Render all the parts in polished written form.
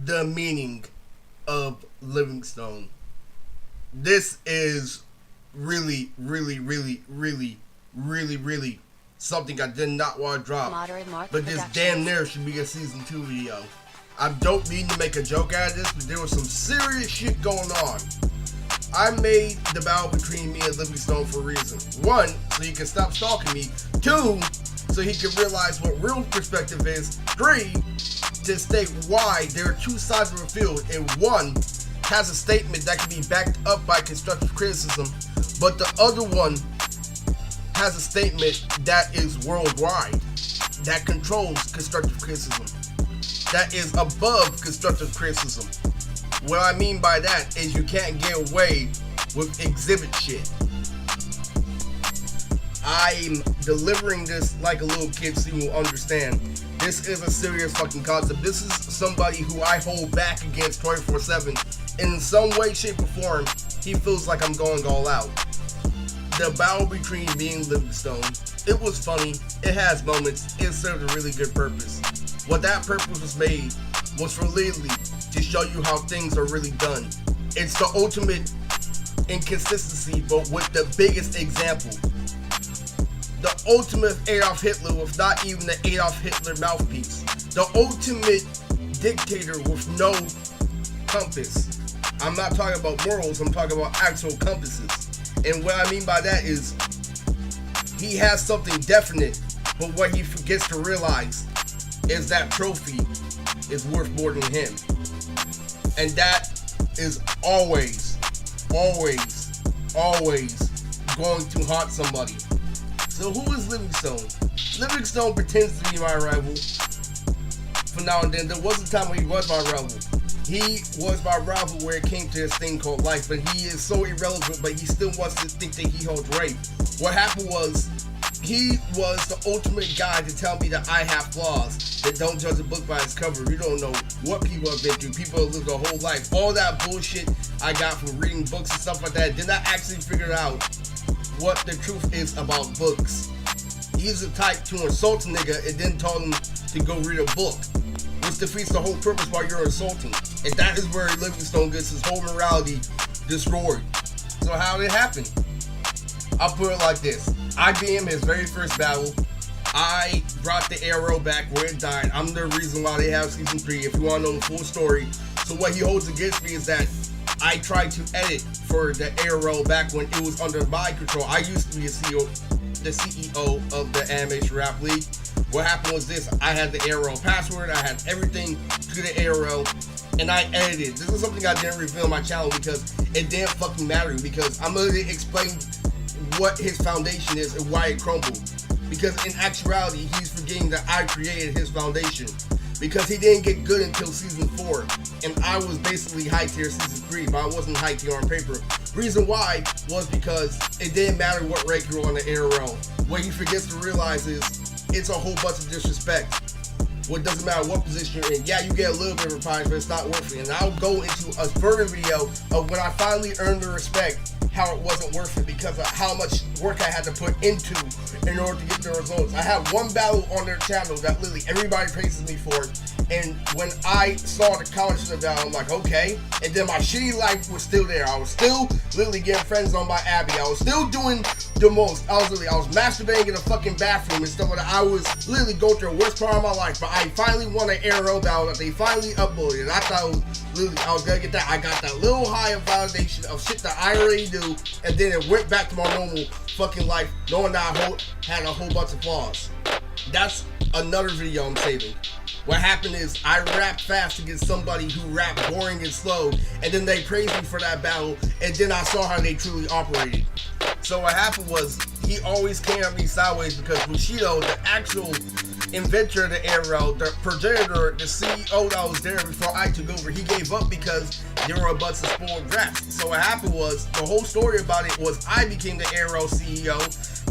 the meaning of Livingstone. This is really something I did not want to drop. But this damn near should be a season 2 video. I don't mean to make a joke out of this, but there was some serious shit going on. I made the battle between me and Livingstone for a reason. 1, so he can stop stalking me. 2, so he can realize what real perspective is. 3, to state why there are 2 sides of a field, and 1 has a statement that can be backed up by constructive criticism, but the other one has a statement that is worldwide, that controls constructive criticism, that is above constructive criticism. What I mean by that is you can't get away with exhibit shit. I'm delivering this like a little kid so you will understand. This is a serious fucking concept. This is somebody who I hold back against 24/7. In some way, shape, or form, he feels like I'm going all out. The battle between me and Livingstone, it was funny, it has moments, it served a really good purpose. What that purpose was made was for literally to show you how things are really done. It's the ultimate inconsistency, but with the biggest example. The ultimate Adolf Hitler with not even the Adolf Hitler mouthpiece. The ultimate dictator with no compass. I'm not talking about morals, I'm talking about actual compasses. And what I mean by that is, he has something definite, but what he forgets to realize is that trophy is worth more than him. And that is always going to haunt somebody. So who is Livingstone? Livingstone pretends to be my rival. For now and then, there was a time when he was my rival. He was my rival where it came to this thing called life, but he is so irrelevant, but he still wants to think that he holds right. What happened was, he was the ultimate guy to tell me that I have flaws, that don't judge a book by its cover. You don't know what people have been through. People have lived a whole life. All that bullshit I got from reading books and stuff like that, did not actually figure out what the truth is about books. He's the type to insult a nigga and then tell him to go read a book, which defeats the whole purpose while you're insulting. And that is where Livingstone gets his whole morality destroyed. So how did it happen? I'll put it like this. I beat him his very first battle. I brought the arrow back where it died. I'm the reason why they have season 3, if you want to know the full story. So what he holds against me is that I tried to edit for the arrow back when it was under my control. I used to be the CEO of the Animation Rap League. What happened was this: I had the arrow password, I had everything to the arrow, and I edited. This is something I didn't reveal on my channel because it didn't fucking matter, because I'm going to explain what his foundation is and why it crumbled. Because in actuality, he's forgetting that I created his foundation. Because he didn't get good until season 4, and I was basically high tier season 3, but I wasn't high tier on paper. Reason why was because it didn't matter what rank you were on the arrow. What he forgets to realize is it's a whole bunch of disrespect. What doesn't matter what position you're in. Yeah, you get a little bit of prize, but it's not worth it. And I'll go into a further video of when I finally earned the respect, how it wasn't worth it because of how much work I had to put into in order to get the results. I have one battle on their channel that literally everybody praises me for, and when I saw the comments of the battle, I'm like, okay. And then my shitty life was still there. I was still literally getting friends on my Abby. I was still doing the most. I was masturbating in the fucking bathroom and stuff like that. I was literally going through the worst part of my life, but I finally won an arrow battle that they finally uploaded. And I thought it was literally, I was gonna get that. I got that little high of validation of shit that I already do, and then it went back to my normal fucking life, knowing that I had a whole bunch of flaws. That's another video I'm saving. What happened is I rapped fast against somebody who rapped boring and slow, and then they praised me for that battle, and then I saw how they truly operated. So what happened was, he always came at me sideways because Bushido, the actual inventor of the arrow, the progenitor, the CEO that was there before I took over, he gave up because there were a bunch of spoiled rats. So what happened was, the whole story about it was I became the arrow CEO,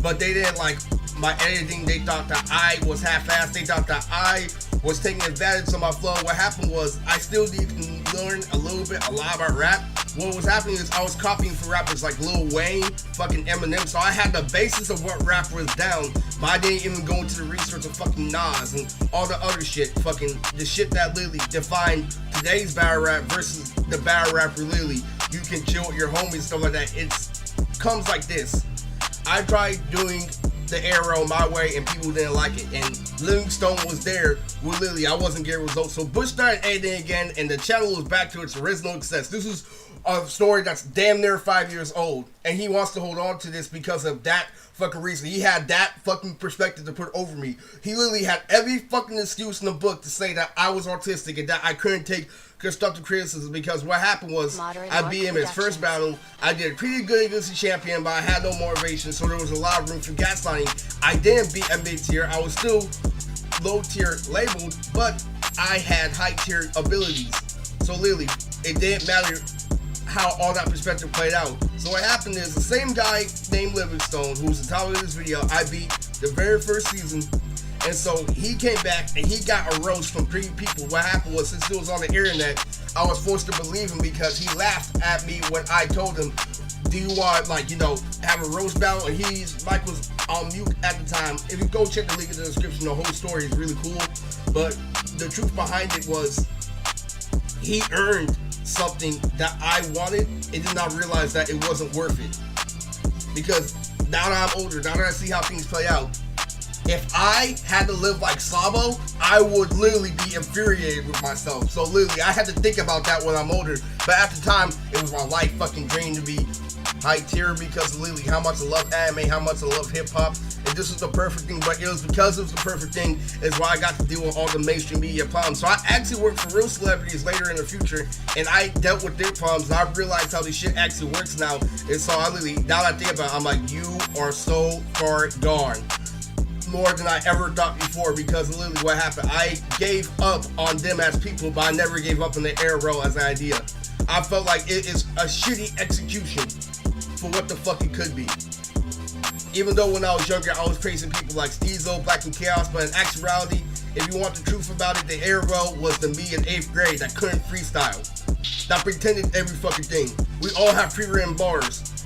but they didn't like my editing. They thought that I was half-assed. They thought that I was taking advantage of my flow. What happened was, I still need to learn a lot about rap, what was happening is I was copying for rappers like Lil Wayne, fucking Eminem, so I had the basis of what rap was down, but I didn't even go into the research of fucking Nas and all the other shit, fucking the shit that literally defined today's battle rap versus the battle rapper literally. You can chill with your homies, stuff like that. It comes like this. I tried doing the arrow my way and people didn't like it, and Livingstone was there with Lily. I wasn't getting results, so Bush started editing again and the channel was back to its original success. This is a story that's damn near 5 years old, and he wants to hold on to this because of that fucking reason. He had that fucking perspective to put over me. He literally had every fucking excuse in the book to say that I was autistic and that I couldn't take constructive criticism, because what happened was I beat him in his first battle. I did pretty good against the champion, but I had no motivation, so there was a lot of room for gaslighting. I didn't beat a mid-tier. I was still low-tier labeled, but I had high-tier abilities. So literally, it didn't matter how all that perspective played out. So what happened is the same guy named Livingstone, who's the topic of this video, I beat the very first season. And so he came back and he got a roast from three people. What happened was, since it was on the internet, I was forced to believe him because he laughed at me when I told him, do you want, like, you know, have a roast battle? And Mike was on mute at the time. If you go check the link in the description, the whole story is really cool. But the truth behind it was, he earned something that I wanted and did not realize that it wasn't worth it. Because now that I'm older, now that I see how things play out, if I had to live like Sabo, I would literally be infuriated with myself. So literally, I had to think about that when I'm older. But at the time, it was my life fucking dream to be high tier, because literally how much I love anime, how much I love hip hop. And this was the perfect thing, but it was because it was the perfect thing is why I got to deal with all the mainstream media problems. So I actually worked for real celebrities later in the future, and I dealt with their problems, and I realized how this shit actually works now. And so I literally, now that I think about it, I'm like, you are so far gone. More than I ever thought before, because literally what happened, I gave up on them as people, but I never gave up on the arrow as an idea. I felt like it is a shitty execution for what the fuck it could be. Even though when I was younger, I was praising people like Steezo, Black and Chaos, but in actuality, if you want the truth about it, the arrow was the me in 8th grade that couldn't freestyle, that pretended every fucking thing. We all have pre-written bars.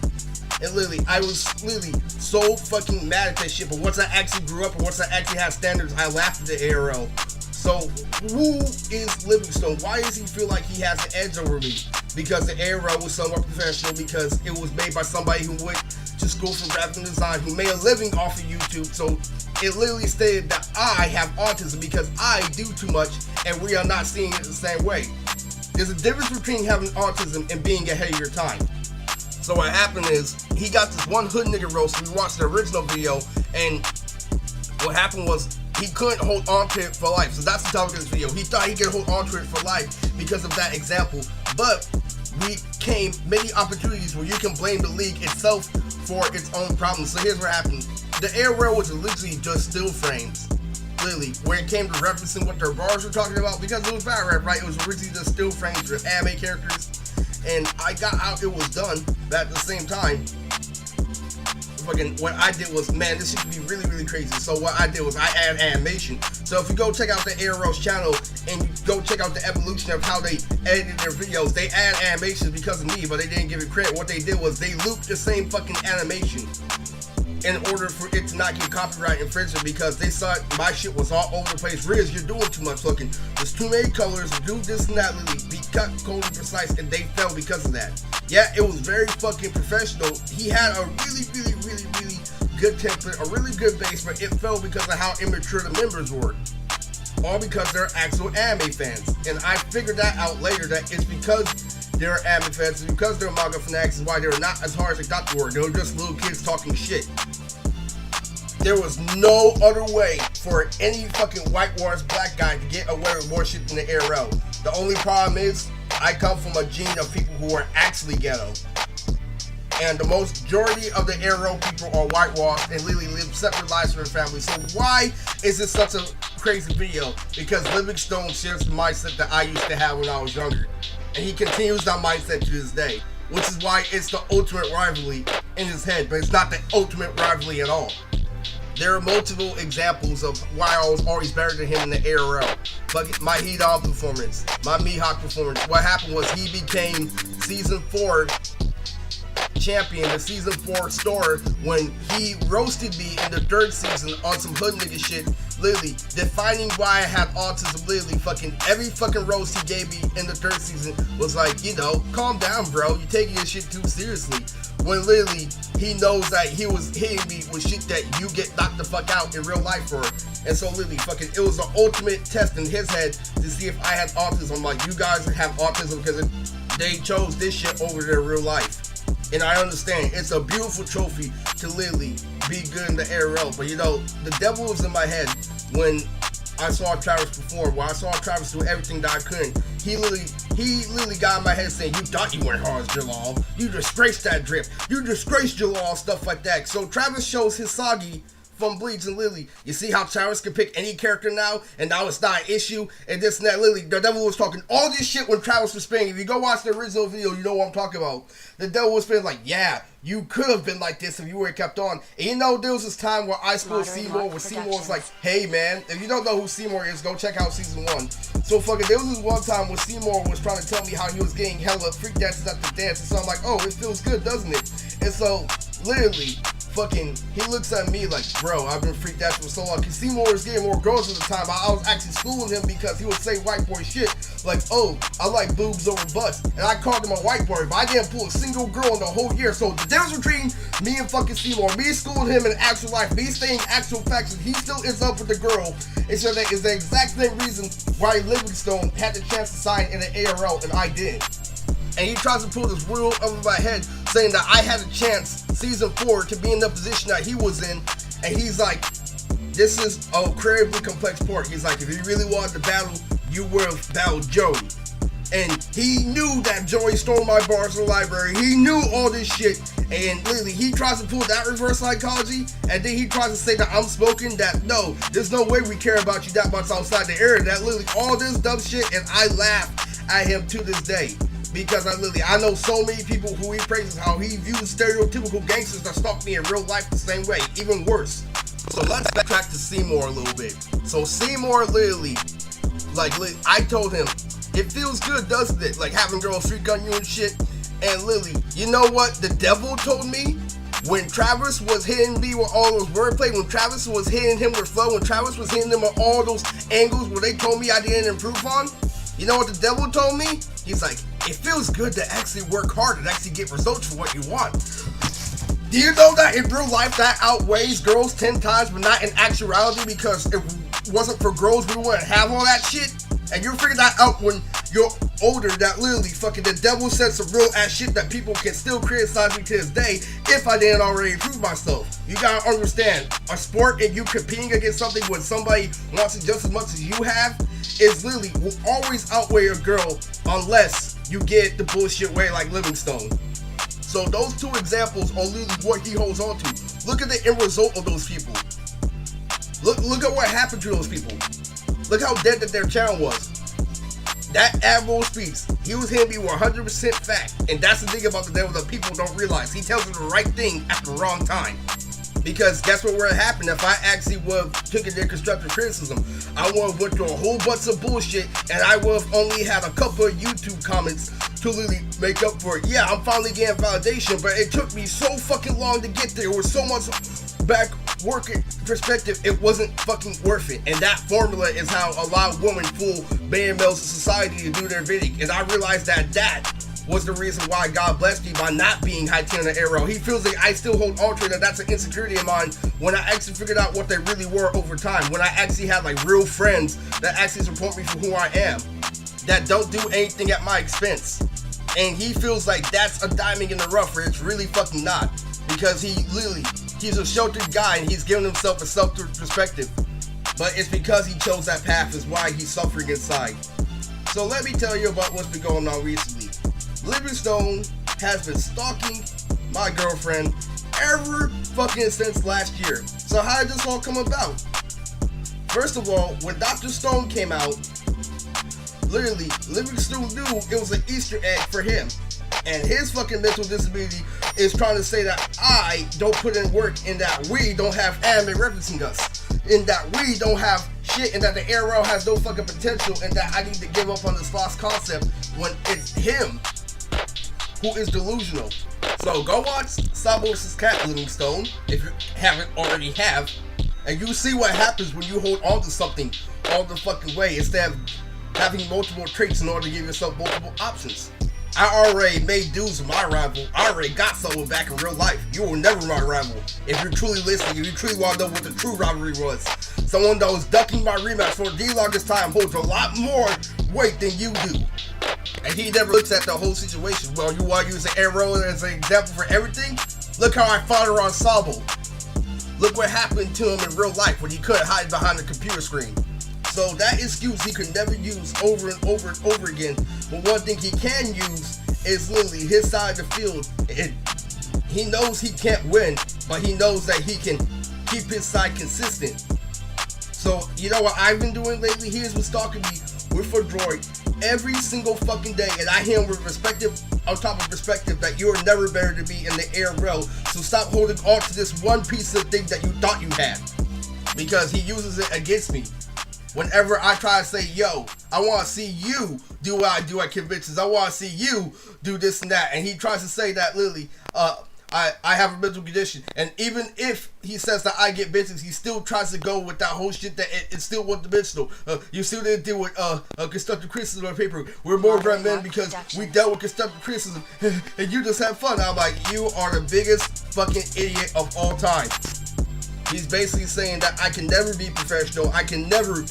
And literally, I was literally so fucking mad at that shit, but once I actually grew up and once I actually had standards, I laughed at the arrow. So, who is Livingstone? Why does he feel like he has the edge over me? Because the arrow was somewhat professional, because it was made by somebody who went to school for graphic design, who made a living off of YouTube. So, it literally stated that I have autism because I do too much and we are not seeing it the same way. There's a difference between having autism and being ahead of your time. So what happened is, he got this one hood nigga roast. We watched the original video, and what happened was, he couldn't hold on to it for life. So that's the topic of this video. He thought he could hold on to it for life because of that example. But we came many opportunities where you can blame the league itself for its own problems. So here's what happened. The arrow was literally just still frames. Literally, where it came to referencing what their bars were talking about, because it was battle rap, right? It was originally just still frames with anime characters. And I got how it was done, but at the same time, fucking what I did was, man, this should be really, really crazy. So what I did was I added animation. So if you go check out the Arrow's channel and you go check out the evolution of how they edited their videos, they add animations because of me, but they didn't give it credit. What they did was they looped the same fucking animation in order for it to not get copyright infringement, because they saw my shit was all over the place. Riz, you're doing too much looking. There's too many colors, do this and that, literally be cut, cold, and precise, and they fell because of that. Yeah, it was very fucking professional. He had a really, really, really, really good template, a really good base, but it fell because of how immature the members were. All because they're actual anime fans. And I figured that out later, that it's because they're anime fans, it's because they're manga fanatics, is why they were not as hard as they thought they were. They were just little kids talking shit. There was no other way for any fucking whitewashed black guy to get away with more shit than the arrow. The only problem is, I come from a gene of people who are actually ghetto. And the majority of the arrow people are whitewashed and literally live separate lives from their families. So why is this such a crazy video? Because Livingstone shares the mindset that I used to have when I was younger. And he continues that mindset to this day. Which is why it's the ultimate rivalry in his head, but it's not the ultimate rivalry at all. There are multiple examples of why I was always better than him in the ARL. But my Heat On performance, my Mihawk performance, what happened was he became season 4 champion, the season 4 star, when he roasted me in the 3rd season on some hood nigga shit, literally defining why I had autism. Literally fucking every fucking roast he gave me in the 3rd season was like, you know, calm down, bro, you're taking your shit too seriously. When literally he knows that he was hitting me with shit that you get knocked the fuck out in real life for. And so literally fucking it was the ultimate test in his head to see if I had autism. Like, you guys have autism because they chose this shit over their real life. And I understand it's a beautiful trophy to literally be good in the ARL, but you know, the devil was in my head when I saw Travis perform. When I saw Travis do everything that I couldn't, he literally got in my head saying, you thought you went hard, Jalal, you disgraced that drip, you disgraced Jalal, stuff like that. So Travis shows his Sagi from Bleach and Lily. You see how Travis can pick any character now, and now it's not an issue, and this and that. Lily, the devil was talking all this shit when Travis was spinning. If you go watch the original video, you know what I'm talking about. The devil was spinning like, yeah, you could have been like this if you were kept on. And you know, there was this time where I spoke Seymour, where Seymour was like, hey man, if you don't know who Seymour is, go check out season 1. So fucking, there was this one time where Seymour was trying to tell me how he was getting hella freak dances at the dance, and so I'm like, oh, it feels good, doesn't it? And so, literally, fucking, he looks at me like, bro, I've been freaked out for so long. Cause Seymour was getting more girls at the time. I was actually schooling him because he would say white boy shit. Like, oh, I like boobs over butts. And I called him a white boy, but I didn't pull a single girl in the whole year. So the difference between me and fucking Seymour, me schooling him in actual life, me saying actual facts, and he still ends up with the girl. And so that is the exact same reason why Livingstone had the chance to sign in the ARL and I didn't. And he tries to pull this rule over my head, saying that I had a chance, season 4, to be in the position that he was in. And he's like, this is a incredibly complex part. He's like, if you really wanted to battle, you would have battled Joey. And he knew that Joey stole my bars from the library. He knew all this shit. And literally, he tries to pull that reverse psychology. And then he tries to say that I'm smoking, that no, there's no way we care about you that much outside the area. That literally all this dumb shit. And I laugh at him to this day. Because I know so many people who he praises how he views stereotypical gangsters that stalk me in real life the same way, even worse. So let's backtrack to Seymour a little bit. So Seymour literally, I told him, it feels good, doesn't it? Like having girls freak on you and shit. And Lily, you know what the devil told me? When Travis was hitting me with all those wordplay, when Travis was hitting him with flow, when Travis was hitting him with all those angles where they told me I didn't improve on, you know what the devil told me? He's like, it feels good to actually work hard and actually get results for what you want. Do you know that in real life that outweighs girls 10 times, but not in actuality? Because if it wasn't for girls, we wouldn't have all that shit. And you figure that out when you're older, that literally fucking the devil said some real ass shit that people can still criticize me to this day if I didn't already improve myself. You gotta understand, a sport and you competing against something when somebody wants it just as much as you have is literally will always outweigh a girl unless you get the bullshit way like Livingstone. So those 2 examples are literally what he holds on to. Look at the end result of those people. Look at what happened to those people. Look how dead that their channel was. That Admiral speaks. He was hitting me with 100% fact. And that's the thing about the devil that people don't realize. He tells you the right thing at the wrong time. Because guess what would have happened if I actually would have taken their constructive criticism? I would have went through a whole bunch of bullshit and I would have only had a couple of YouTube comments to really make up for it. Yeah, I'm finally getting validation, but it took me so fucking long to get there. With so much back work perspective, it wasn't fucking worth it. And that formula is how a lot of women fool beta males in society to do their bidding. And I realized that was the reason why God blessed me by not being high 10 on the arrow. He feels like I still hold on to it, and that's an insecurity of mine when I actually figured out what they really were over time. When I actually had like real friends that actually support me for who I am, that don't do anything at my expense. And he feels like that's a diamond in the rough, where it's really fucking not. Because he's a sheltered guy and he's giving himself a sheltered perspective. But it's because he chose that path is why he's suffering inside. So let me tell you about what's been going on recently. Livingstone has been stalking my girlfriend ever fucking since last year. So how did this all come about? First of all, when Dr. Stone came out, literally, Livingstone knew it was an Easter egg for him. And his fucking mental disability is trying to say that I don't put in work, and that we don't have anime referencing us, and that we don't have shit, and that the arrow has no fucking potential, and that I need to give up on this lost concept when it's him who is delusional. So go watch Sabo vs. Cat Livingstone if you haven't already have, and you see what happens when you hold on to something all the fucking way instead of having multiple traits in order to give yourself multiple options. I already made dudes with my rival. I already got someone back in real life. You were never my rival. If you're truly listening, if you truly want to know what the true rivalry was. Someone that was ducking my rematch for the longest time holds a lot more weight than you do. And he never looks at the whole situation. Well, you want to use an arrow as an example for everything? Look how I fought her on Sabo. Look what happened to him in real life when he couldn't hide behind the computer screen. So that excuse he could never use over and over and over again. But one thing he can use is literally his side of the field. And he knows he can't win, but he knows that he can keep his side consistent. So you know what I've been doing lately? He has been stalking me with a droid every single fucking day, and I hear him with perspective on top of perspective that you are never better to be in the air rail. So stop holding on to this one piece of thing that you thought you had, because he uses it against me. Whenever I try to say, yo, I want to see you do what I do at conventions. I want to see you do this and that. And he tries to say that literally, I have a mental condition. And even if he says that I get bitches, he still tries to go with that whole shit that it's still one-dimensional. You still didn't deal with constructive criticism on paper. We're more grown men because we dealt with constructive criticism. And you just have fun. I'm like, you are the biggest fucking idiot of all time. He's basically saying that I can never be professional. I can never.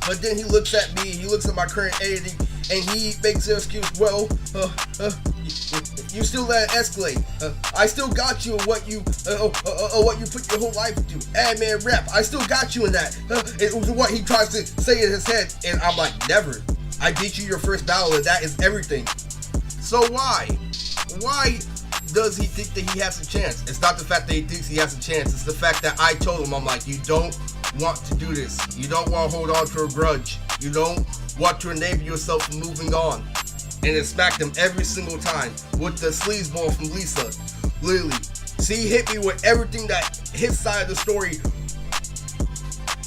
But then he looks at me, he looks at my current editing, and he makes an excuse. Well, you still let it escalate. I still got you in what you put your whole life into. Admin rap. I still got you in that. It was what he tries to say in his head, and I'm like, never. I beat you your first battle, and that is everything. So why? Why does he think that he has a chance? It's not the fact that he thinks he has a chance. It's the fact that I told him, I'm like, you don't want to do this. You don't want to hold on to a grudge. You don't want to enable yourself from moving on. And it smacked him every single time with the sleazeball from Lisa. Literally. See, he hit me with everything that his side of the story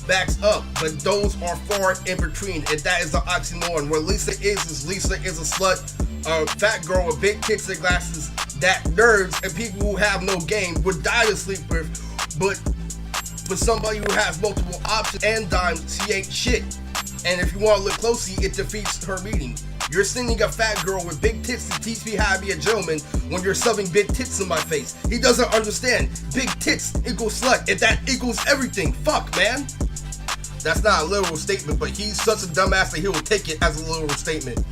backs up, but those are far in between, and that is the oxymoron. Where Lisa is Lisa is a slut, a fat girl with big tits and glasses that nerds and people who have no game would die to sleep with, but for somebody who has multiple options and dimes, she ain't shit. And if you want to look closely, it defeats her meaning. You're sending a fat girl with big tits to teach me how to be a gentleman when you're shoving big tits in my face. He doesn't understand. Big tits equals slut, and that equals everything. Fuck, man. That's not a literal statement, but he's such a dumbass that he will take it as a literal statement.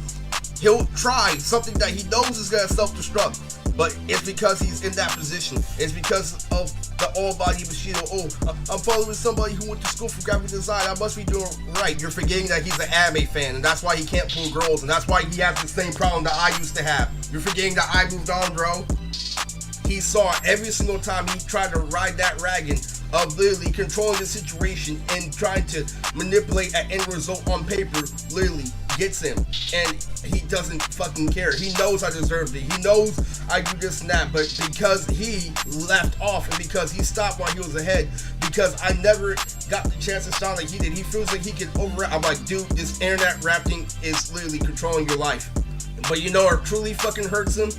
He'll try something that he knows is going to self-destruct, but it's because he's in that position. It's because of the all-body machine. Oh, I'm following somebody who went to school for graphic design. I must be doing right. You're forgetting that he's an anime fan, and that's why he can't pull girls, and that's why he has the same problem that I used to have. You're forgetting that I moved on, bro. He saw every single time he tried to ride that wagon of literally controlling the situation and trying to manipulate an end result on paper, literally gets him, and he doesn't fucking care. He knows I deserved it. He knows I do this and that, but because he left off and because he stopped while he was ahead, because I never got the chance to sound like he did, he feels like he can overrap. I'm like, dude, this internet rap thing is literally controlling your life. But you know what truly fucking hurts him?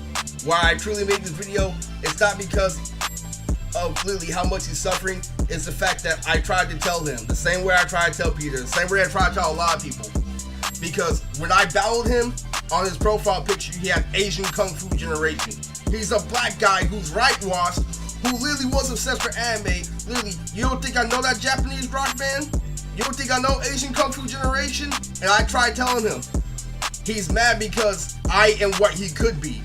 Why I truly made this video? It's not because of literally how much he's suffering. It's the fact that I tried to tell him the same way I tried to tell Peter, the same way I tried to tell a lot of people. Because when I battled him, on his profile picture, he had Asian Kung Fu Generation. He's a black guy who's whitewashed, who literally was obsessed with anime. Literally, you don't think I know that Japanese rock band? You don't think I know Asian Kung Fu Generation? And I tried telling him. He's mad because I am what he could be.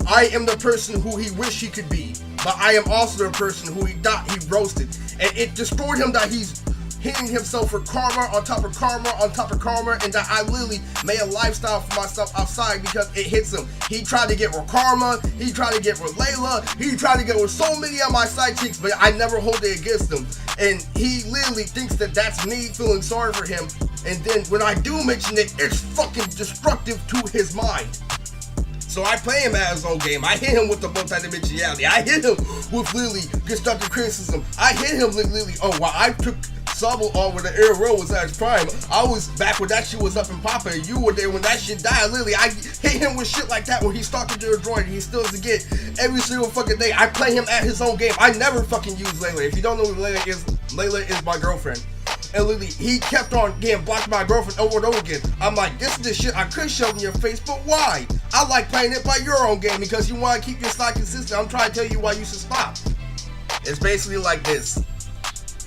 I am the person who he wished he could be. But I am also the person who he thought he roasted. And it destroyed him that he's hitting himself for karma on top of karma on top of karma, and that I literally made a lifestyle for myself outside because it hits him. He tried to get with Karma, he tried to get with Layla, he tried to get with so many of my side chicks, but I never hold it against him. And he literally thinks that that's me feeling sorry for him. And then when I do mention it, it's fucking destructive to his mind. So I play him at his own game. I hit him with the multidimensionality. I hit him with literally constructive criticism. I hit him with literally, oh, well, I took Sabo on when the ARL was at its prime. I was back when that shit was up and popping. You were there when that shit died. Literally, I hit him with shit like that when he started to droid. He still doesn't get every single fucking day. I play him at his own game. I never fucking use Layla. If you don't know who Layla is my girlfriend. And literally, he kept on getting blocked by my girlfriend over and over again. I'm like, this is the shit I could show in your face, but why? I like playing it by your own game because you want to keep your style consistent. I'm trying to tell you why you should stop. It's basically like this.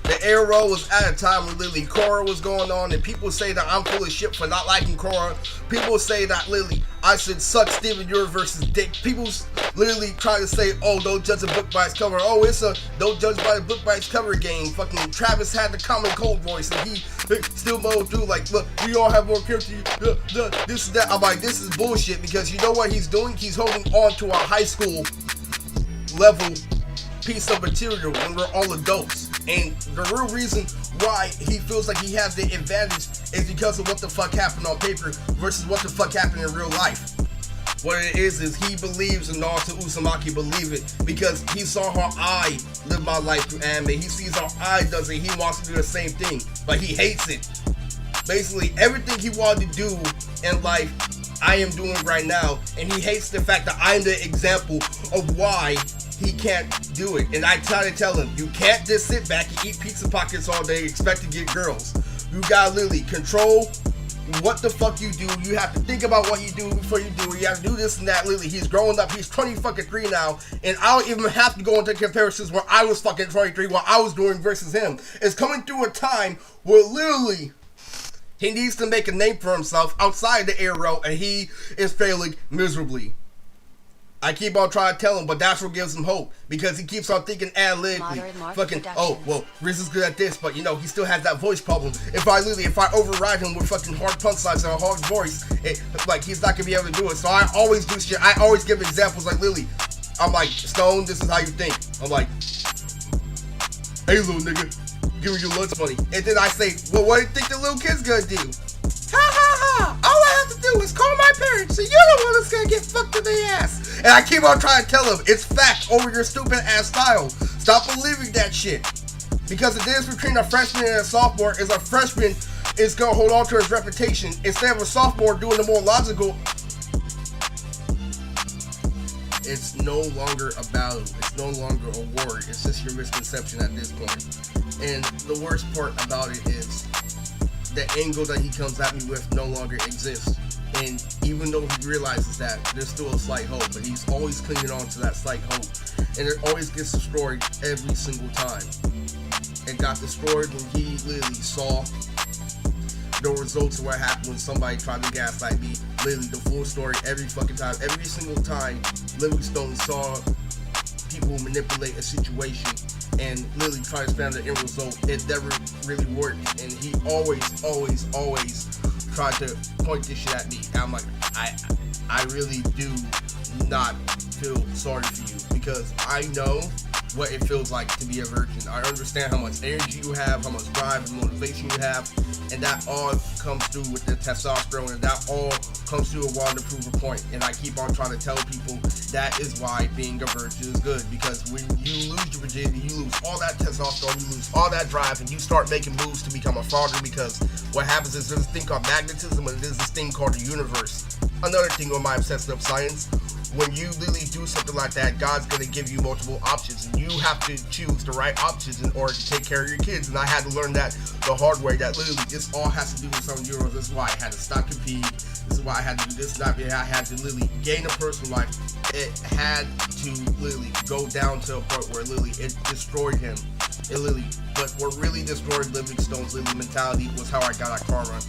The ARO was at a time when literally Korra was going on, and people say that I'm full of shit for not liking Korra. People say that literally I should suck Steven Universe's dick. People literally try to say, oh, don't judge a book by its cover. Oh, it's a don't judge by a book by its cover game. Fucking Travis had the common cold voice, and he still mowed through like, look, we all have more character. This is that. I'm like, this is bullshit because you know what he's doing? He's holding on to a high school level piece of material when we're all adults. And the real reason why he feels like he has the advantage is because of what the fuck happened on paper versus what the fuck happened in real life. What it is he believes in Naruto Uzumaki believe it because he saw how I live my life through anime. He sees how I does it. He wants to do the same thing, but he hates it. Basically, everything he wanted to do in life, I am doing right now, and he hates the fact that I'm the example of why he can't do it. And I try to tell him, you can't just sit back and eat pizza pockets all day and expect to get girls. You gotta literally control what the fuck you do. You have to think about what you do before you do it. You have to do this and that. Literally, he's growing up. He's 23 now, and I don't even have to go into comparisons where I was fucking 23, what I was doing versus him. It's coming through a time where literally he needs to make a name for himself outside the ARO, and he is failing miserably. I keep on trying to tell him, but that's what gives him hope because he keeps on thinking analytically. Fucking, oh, well, Riz is good at this, but you know, he still has that voice problem. If I override him with fucking hard punchlines and a hard voice, like, he's not gonna be able to do it. So I always do shit. I always give examples like Lily. I'm like, Stone, this is how you think. I'm like, hey, little nigga, give me your lunch money. And then I say, well, what do you think the little kid's gonna do? Ha ha ha! All I have to do is call my parents, so you're the one that's gonna get fucked in the ass. And I keep on trying to tell him, it's fact over your stupid ass style. Stop believing that shit. Because the difference between a freshman and a sophomore is a freshman is gonna hold on to his reputation instead of a sophomore doing the more logical. It's no longer a battle. It's no longer a war. It's just your misconception at this point. And the worst part about it is the angle that he comes at me with no longer exists. And even though he realizes that, there's still a slight hope, but he's always clinging on to that slight hope. And it always gets destroyed every single time. It got destroyed when he literally saw the results of what happened when somebody tried to gaslight me. Literally, the full story every fucking time. Every single time Livingstone saw people manipulate a situation and literally try to stand the end result, it never really worked. And he always tried to point this shit at me. And I'm like, I really do not feel sorry for you because I know what it feels like to be a virgin. I understand how much energy you have, how much drive and motivation you have, and that all comes through with the testosterone, and that all comes through a while to prove a point. And I keep on trying to tell people that is why being a virgin is good, because when you lose your virginity, you lose all that testosterone, you lose all that drive, and you start making moves to become a father, because what happens is there's this thing called magnetism, and there's this thing called the universe. Another thing on my obsession of science, when you literally do something like that, God's going to give you multiple options, and you have to choose the right options in order to take care of your kids. And I had to learn that the hard way, that literally this all has to do with some euros. This is why I had to stop competing. This is why I had to do this. I had to literally gain a personal life. It had to literally go down to a point where literally it destroyed him. It literally, but what really destroyed Livingstone's literally mentality was how I got at karma.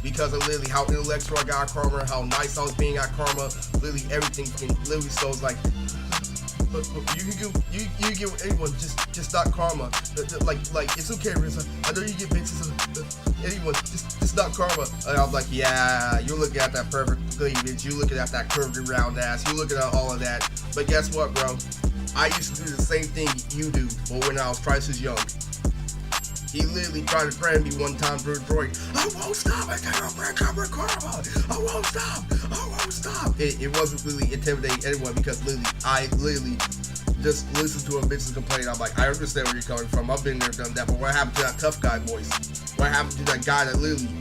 Because of literally how intellectual I got at karma, how nice I was being at karma, literally everything in Livingstone's like, you get with anyone, just not karma. Like it's okay, Rizza. I know you get bitches. Anyone, just not karma. And I'm like, yeah, you're looking at that perfect cleavage. You're looking at that curvy round ass. You're looking at all of that. But guess what, bro? I used to do the same thing you do, but when I was twice as young. He literally tried to friend me one time for a droid. I won't stop. I got a brand cover karma. I won't stop. I won't stop. It wasn't really intimidating anyone because literally, I literally just listen to a bitch complain. I'm like, I understand where you're coming from. I've been there, done that. But what happened to that tough guy voice? What happened to that guy that literally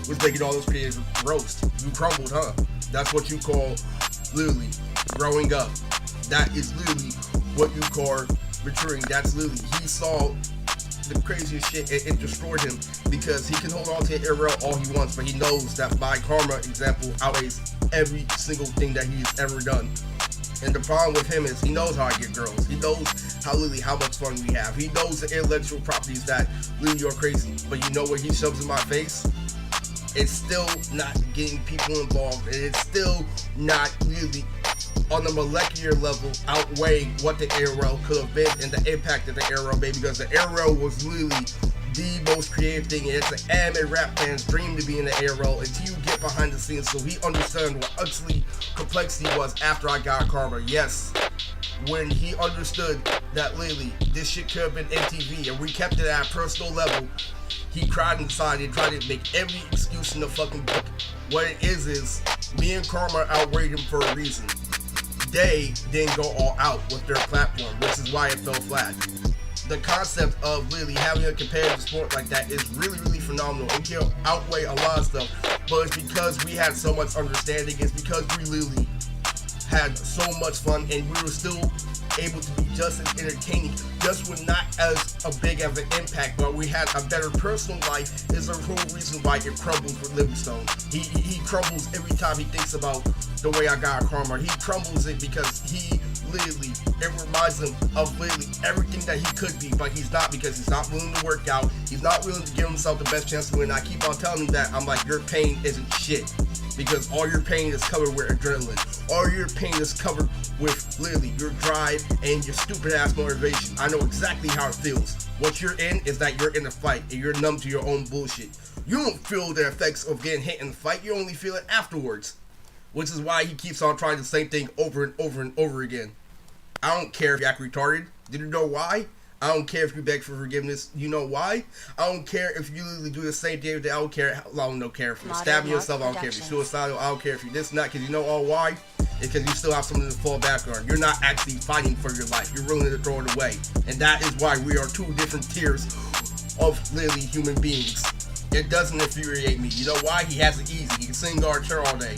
was making all those creative roast? You crumbled, huh? That's what you call literally growing up. That is literally what you call maturing. That's literally, he saw the craziest shit. It destroyed him because he can hold on to ARL all he wants, but he knows that my karma example outweighs every single thing that he's ever done. And the problem with him is he knows how I get girls. He knows how much fun we have. He knows the intellectual properties that literally are crazy. But you know what he shoves in my face? It's still not getting people involved, and it's still not really on the molecular level outweighing what the ARL could have been and the impact that the ARL made, because the ARL was literally the most creative thing, and it's an anime rap fan's dream to be in the ARL until you get behind the scenes so he understood what actually complexity was after I got karma. Yes, when he understood that literally this shit could have been MTV and we kept it at a personal level, he cried inside and tried to make every excuse in the fucking book. What it is me and karma outweighed him for a reason. They didn't go all out with their platform, which is why it fell flat. The concept of really having a competitive sport like that is really, really phenomenal. It can outweigh a lot of stuff, but it's because we had so much understanding. It's because we literally had so much fun, and we were still able to be just as entertaining, just with not as a big of an impact, but we had a better personal life. Is the whole reason why it crumbles with Livingstone. He crumbles every time he thinks about the way I got karma. He crumbles it because he literally, it reminds him of literally everything that he could be, but he's not, because he's not willing to work out. He's not willing to give himself the best chance to win. I keep on telling him that. I'm like, your pain isn't shit, because all your pain is covered with adrenaline. All your pain is covered with literally your drive and your stupid ass motivation. I know exactly how it feels. What you're in is that you're in a fight and you're numb to your own bullshit. You don't feel the effects of getting hit in the fight. You only feel it afterwards, which is why he keeps on trying the same thing over and over and over again. I don't care if you act retarded. Did you know why? I don't care if you beg for forgiveness. You know why? I don't care if you literally do the same thing every day. I don't care. I don't care if you're stabbing yourself. I don't care if you're suicidal. I don't care if you're this and that. Because you know all why? It's because you still have something to fall back on. You're not actually fighting for your life. You're willing to throw it away. And that is why we are two different tiers of literally human beings. It doesn't infuriate me. You know why? He has it easy. He can sing our chair all day.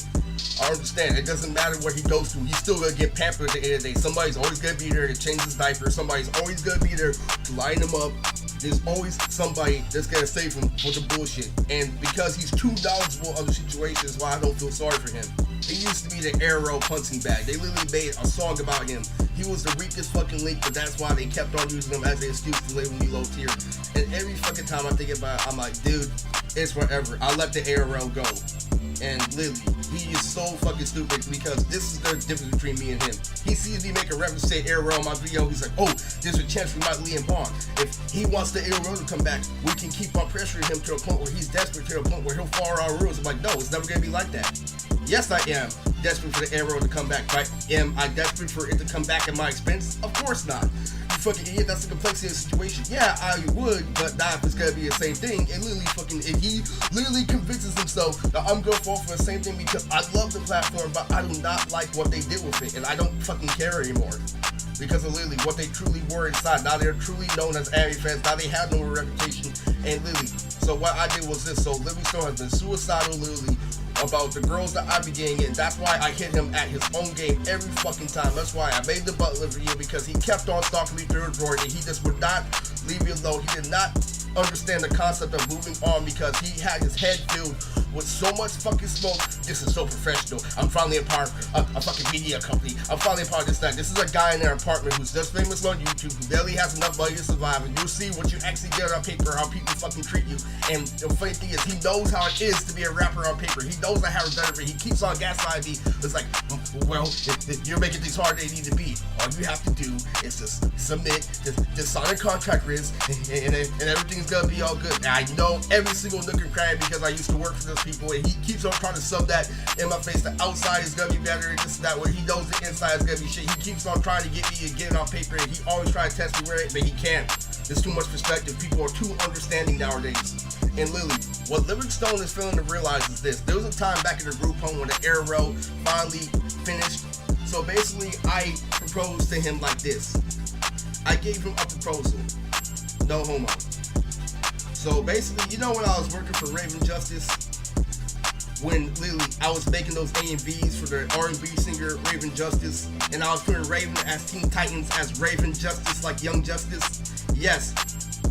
I understand. It doesn't matter where he goes to. He's still gonna get pampered at the end of the day. Somebody's always gonna be there to change his diaper. Somebody's always gonna be there to line him up. There's always somebody that's gonna save him for the bullshit. And because he's too knowledgeable of the situation is why I don't feel sorry for him. He used to be the arrow punching bag. They literally made a song about him. He was the weakest fucking link, but that's why they kept on using him as an excuse to label me low tier. And every fucking time I think about it, I'm like, dude, it's forever. I let the arrow go. And literally, he is so fucking stupid, because this is the difference between me and him. He sees me make a reference to say ARL on my video. He's like, oh, there's a chance we might Liam Bond. If he wants the ARL to come back, we can keep on pressuring him to a point where he's desperate, to a point where he'll follow our rules. I'm like, no, it's never gonna be like that. Yes, I am desperate for the ARL to come back, but am I desperate for it to come back at my expense? Of course not. You fucking idiot, that's the complexity of the situation. Yeah, I would, but not if it's gonna be the same thing. And literally fucking, if he literally convinces himself that I'm gonna fall for the same thing because I love the platform, but I do not like what they did with it, and I don't fucking care anymore. Because of literally what they truly were inside. Now they're truly known as anime fans. Now they have no reputation. And literally, so what I did was this. So Livingstone has been suicidal literally about the girls that I be getting in. That's why I hit him at his own game every fucking time. That's why I made the butler video, because he kept on stalking me through the drawer, and he just would not leave me alone. He did not understand the concept of moving on, because he had his head filled with so much fucking smoke. This is so professional. I'm finally a part of a fucking media company. I'm finally a part of this, that. This is a guy in their apartment who's just famous on YouTube, who barely has enough money to survive, and you'll see what you actually get on paper, how people fucking treat you. And the funny thing is, he knows how it is to be a rapper on paper. He knows I have a better. He keeps on gaslighting me. It's like, well, if you're making things hard, they need to be. All you have to do is just submit, just sign a contract risk, and everything's gonna be all good. And I know every single nook and cranny, because I used to work for those people, and he keeps on trying to sub that in my face. The outside is gonna be better, and this and that, where he knows the inside is gonna be shit. He keeps on trying to get me to get it on paper, and he always tries to test me where it, but he can't. There's too much perspective. People are too understanding nowadays. And literally, what Livingstone is failing to realize is this. There was a time back in the group home when the arrow finally finished So basically, I proposed to him like this. I gave him a proposal. No homo. So basically, you know when I was working for Raven Justice, when literally I was making those A&Bs for the R&B singer Raven Justice, and I was putting Raven as Teen Titans as Raven Justice, like Young Justice. Yes.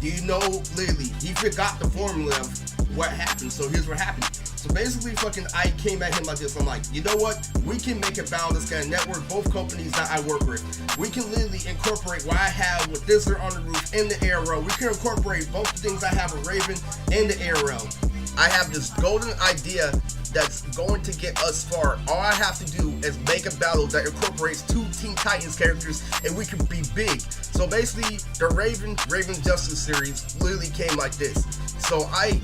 Do you know, literally, he forgot the formula of what happened. So here's what happened. So basically, I came at him like this. I'm like, you know what? We can make a balance, kind of network both companies that I work with. We can literally incorporate what I have with Dizzler on the roof in the ARL. We can incorporate both the things I have with Raven and the ARL. I have this golden idea that's going to get us far. All I have to do is make a battle that incorporates 2 Teen Titans characters, and we can be big. So basically, the Raven Justice series literally came like this. So I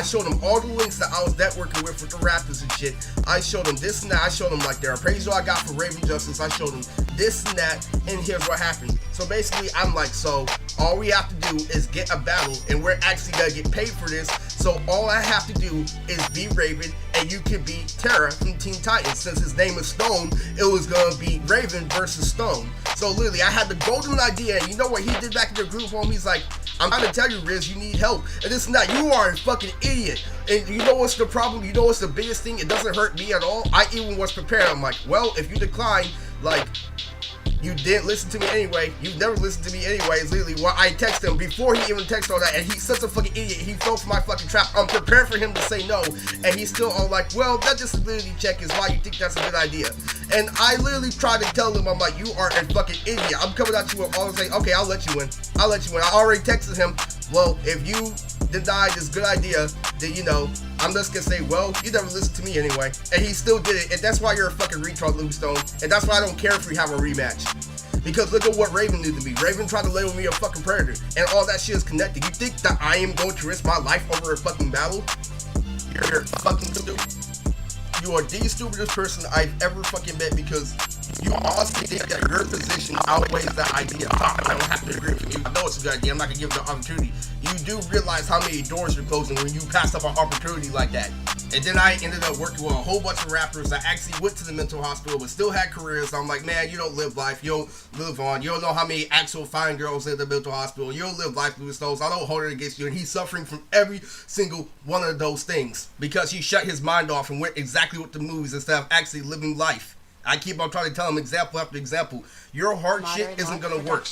showed him all the links that I was networking with the rappers and shit. I showed him this and that. I showed him like their appraisal I got for Raven Justice. I showed him this and that, and here's what happened. So basically, I'm like, so all we have to do is get a battle, and we're actually gonna get paid for this. So all I have to do is be Raven, and you can be Terra from Teen Titans. Since his name is Stone, it was gonna be Raven versus Stone. So literally, I had the golden idea, and you know what he did back in the group home? He's like, I'm trying to tell you, Riz, you need help, and this and that. You are a fucking idiot. And you know what's the problem? You know what's the biggest thing? It doesn't hurt me at all. I even was prepared. I'm like, well, if you decline, like, you didn't listen to me anyway. You never listened to me anyway. Is literally what I texted him before he even texted all that. And he's such a fucking idiot. He fell for my fucking trap. I'm prepared for him to say no. And he's still all like, well, that disability check is why you think that's a good idea. And I literally tried to tell him, I'm like, you are a fucking idiot. I'm coming at you with all this, okay, I'll let you in. I'll let you in. I already texted him, well, if you deny this good idea, then, you know, I'm just gonna say, well, you never listened to me anyway. And he still did it. And that's why you're a fucking retard, Livingstone. And that's why I don't care if we have a rematch. Because look at what Raven did to me. Raven tried to label me a fucking predator. And all that shit is connected. You think that I am going to risk my life over a fucking battle? You're fucking stupid. You are the stupidest person I've ever fucking met, because you honestly think that your position outweighs that idea. I don't have to agree with you. I know it's a good idea. I'm not gonna give it the opportunity. You do realize how many doors you're closing when you pass up an opportunity like that. And then I ended up working with a whole bunch of rappers that actually went to the mental hospital but still had careers. I'm like, man, you don't live life. You don't live on. You don't know how many actual fine girls in the mental hospital. You don't live life, Louis Stones. I don't hold it against you. And he's suffering from every single one of those things because he shut his mind off and went exactly with the movies instead of actually living life. I keep on trying to tell him example after example. Your hard shit isn't going to work.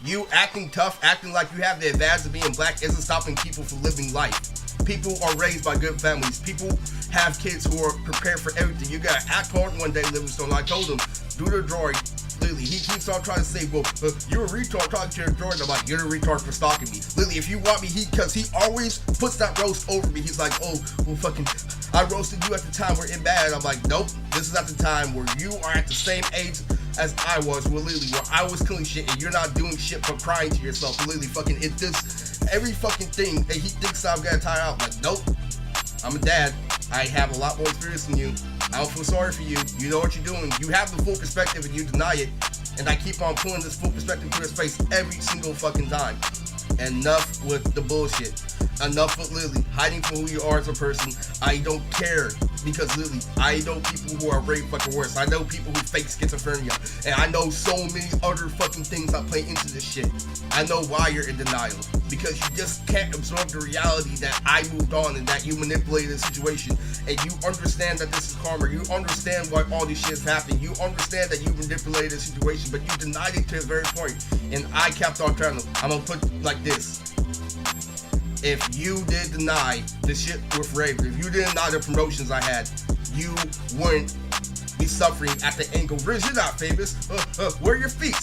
You acting tough, acting like you have the advantage of being black isn't stopping people from living life. People are raised by good families. People have kids who are prepared for everything. You gotta act hard one day, Livingstone. I told him, do the droid. Literally, he keeps on trying to say, well, you're a retard talking to your droid. I'm like, you're the retard for stalking me. Literally, if you want me, because he always puts that roast over me. He's like, oh, well, fucking, I roasted you at the time we're in bad. I'm like, nope, this is at the time where you are at the same age as I was, where literally, where I was killing shit and you're not doing shit but crying to yourself. Literally, fucking, it just, every fucking thing that he thinks I'm gonna tire out. I'm like, nope, I'm a dad. I have a lot more experience than you. I don't feel sorry for you. You know what you're doing. You have the full perspective and you deny it. And I keep on pulling this full perspective to his face every single fucking time. Enough with the bullshit. Enough with literally hiding from who you are as a person. I don't care, because literally I know people who are way fucking worse. I know people who fake schizophrenia, and I know so many other fucking things that play into this shit. I know why you're in denial, because you just can't absorb the reality that I moved on and that you manipulated the situation, and you understand that this is karma. You understand why all this shit's happening. You understand that you manipulated the situation, but you denied it to a very point. And I kept on telling them, I'm gonna put it like this. If you did deny the shit with Raven, if you didn't deny the promotions I had, you wouldn't be suffering at the angle. Riz, you're not famous. Where are your feet?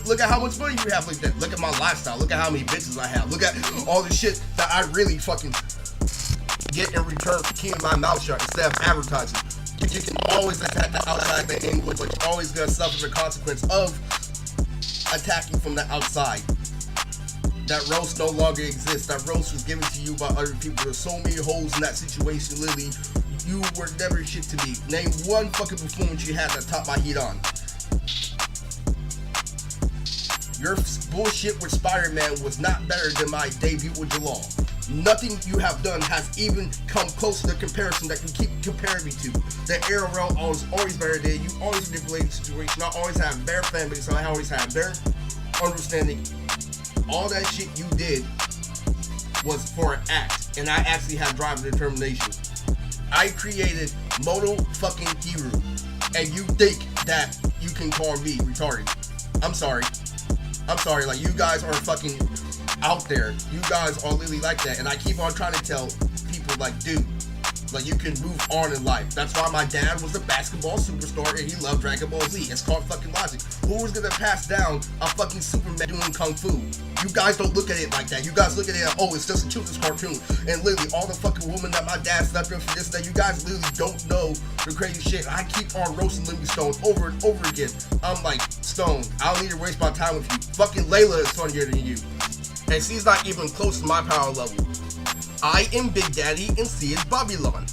Look at how much money you have like that. Look at my lifestyle. Look at how many bitches I have. Look at all the shit that I really fucking get in return for keeping my mouth shut instead of advertising. You can always attack the outside the angle, but you're always gonna suffer the consequence of attacking from the outside. That roast no longer exists. That roast was given to you by other people. There's so many holes in that situation, Lily. You were never shit to me. Name one fucking performance you had that topped my heat on. Your bullshit with Spider-Man was not better than my debut with Jalal. Nothing you have done has even come close to the comparison that you keep comparing me to. The ARL was always better than you, always manipulated the situation. I always have better fan base, so I always have better understanding. All that shit you did was for an act, and I actually had drive and determination. I created Moto fucking Hero, and you think that you can call me retarded. I'm sorry. Like, you guys are fucking out there. You guys are literally like that, and I keep on trying to tell people, like, dude, like, you can move on in life. That's why my dad was a basketball superstar and he loved Dragon Ball Z. It's called fucking logic. Who was gonna pass down a fucking Superman doing kung fu? You guys don't look at it like that. You guys look at it as, oh, it's just a children's cartoon. And literally, all the fucking women that my dad slept with for this, that you guys literally don't know the crazy shit. I keep on roasting Livingstone over and over again. I'm like, Stone, I don't need to waste my time with you. Fucking Layla is funnier than you. And she's not even close to my power level. I am Big Daddy and she is Babylon.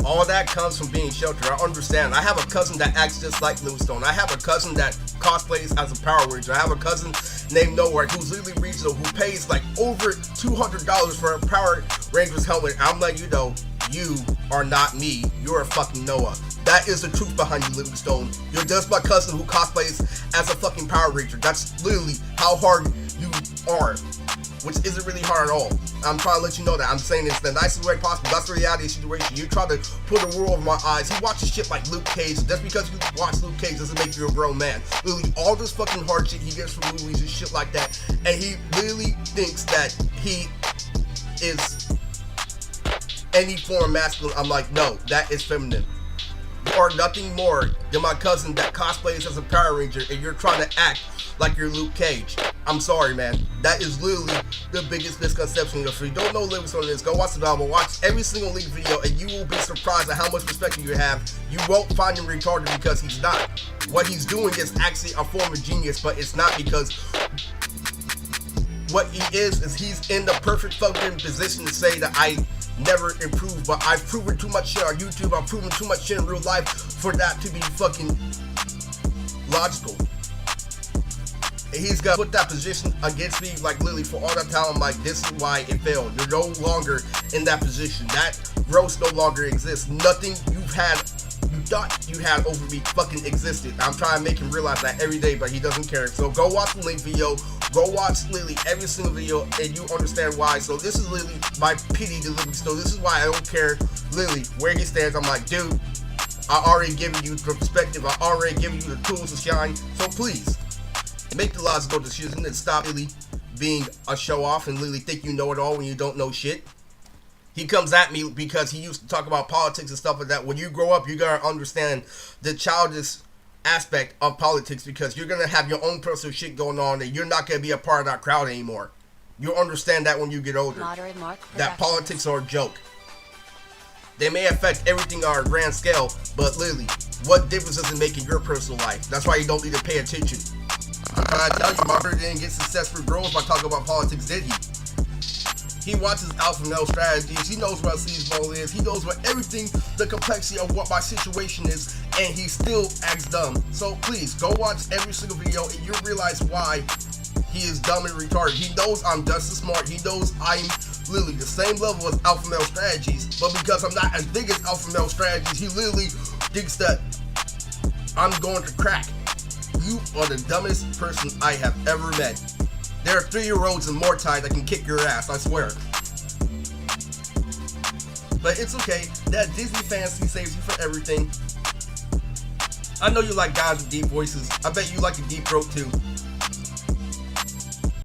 All that comes from being sheltered. I understand. I have a cousin that acts just like Livingstone. I have a cousin that cosplays as a Power Ranger. I have a cousin named Nowhere who's literally regional, who pays like over $200 for a Power Ranger's helmet. I'm letting you know, you are not me. You're a fucking Noah. That is the truth behind you, Livingstone. You're just my cousin who cosplays as a fucking Power Ranger. That's literally how hard you are, which isn't really hard at all. I'm trying to let you know that. I'm saying this the nicest way possible. That's the reality of the situation. You try to put a rule over my eyes. He watches shit like Luke Cage. Just because you watch Luke Cage doesn't make you a grown man. Literally, all this fucking hard shit he gets from movies and shit like that. And he literally thinks that he is any form of masculine. I'm like, no, that is feminine. You are nothing more than my cousin that cosplays as a Power Ranger, and you're trying to act like you're Luke Cage. I'm sorry, man. That is literally the biggest misconception. If you don't know Livingstone is, go watch the novel, watch every single League video, and you will be surprised at how much respect you have. You won't find him retarded because he's not. What he's doing is actually a form of genius, but it's not, because what he is he's in the perfect fucking position to say that I never improve, but I've proven too much shit on YouTube, I've proven too much shit in real life for that to be fucking logical. And he's gonna put that position against me, like literally for all that time. I'm like, this is why it failed. You're no longer in that position. That roast no longer exists. Nothing you've had, you thought you had over me fucking existed. I'm trying to make him realize that every day, but he doesn't care. So go watch the link video, go watch literally every single video, and you understand why. So this is literally my pity to Livingstone. This is why I don't care literally where he stands. I'm like, dude, I already given you the perspective, I already given you the tools to shine. So please make the logical decision and stop really being a show off and literally think you know it all when you don't know shit. He comes at me because he used to talk about politics and stuff like that. When you grow up, you gotta understand the childish aspect of politics, because you're gonna have your own personal shit going on and you're not gonna be a part of that crowd anymore. You'll understand that when you get older. That politics are a joke. They may affect everything on a grand scale, but literally, what difference does it make in your personal life? That's why you don't need to pay attention. I'm trying to tell you, my brother didn't get success for growth by talking about politics, did he? He watches alpha male strategies. He knows what a sleazeball is. He knows what everything, the complexity of what my situation is, and he still acts dumb. So please, go watch every single video and you'll realize why he is dumb and retarded. He knows I'm just as smart. He knows I'm literally the same level as alpha male strategies, but because I'm not as big as alpha male strategies, he literally thinks that I'm going to crack. You are the dumbest person I have ever met. There are 3-year-olds in Mortai that can kick your ass, I swear. But it's okay. That Disney fantasy saves you for everything. I know you like guys with deep voices. I bet you like a deep throat too.